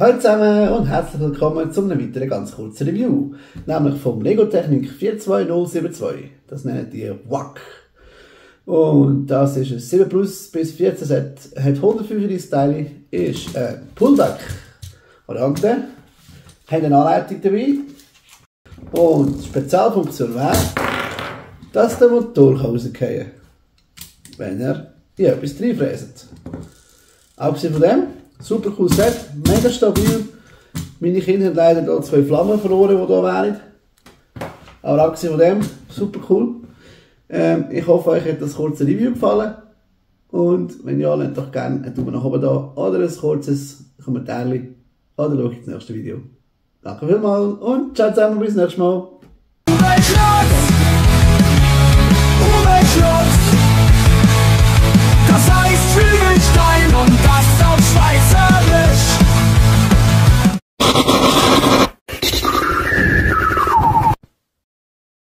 Hallo zusammen und herzlich willkommen zu einem weiteren ganz kurzen Review, nämlich vom Lego Technik 42072. Das nennen die WAC. Und das ist ein 7 Plus bis 14 Set, hat 135 Teile, ist ein Pullback-Variante, hat eine Anleitung dabei und die Spezialfunktion wäre, dass der Motor rausgehen kann, wenn er in etwas reinfräst. Abgesehen von dem, super cooles Set, mega stabil. Meine Kinder haben leider hier 2 Flammen verloren, die hier wären. Aber abgesehen von dem, super cool. Ich hoffe, euch hat das kurze Review gefallen. Und wenn ja, lasst doch gerne einen Daumen nach oben da oder ein kurzes Kommentar. Oder schaut ins nächste Video. Danke vielmals und ciao zusammen, bis nächstes Mal.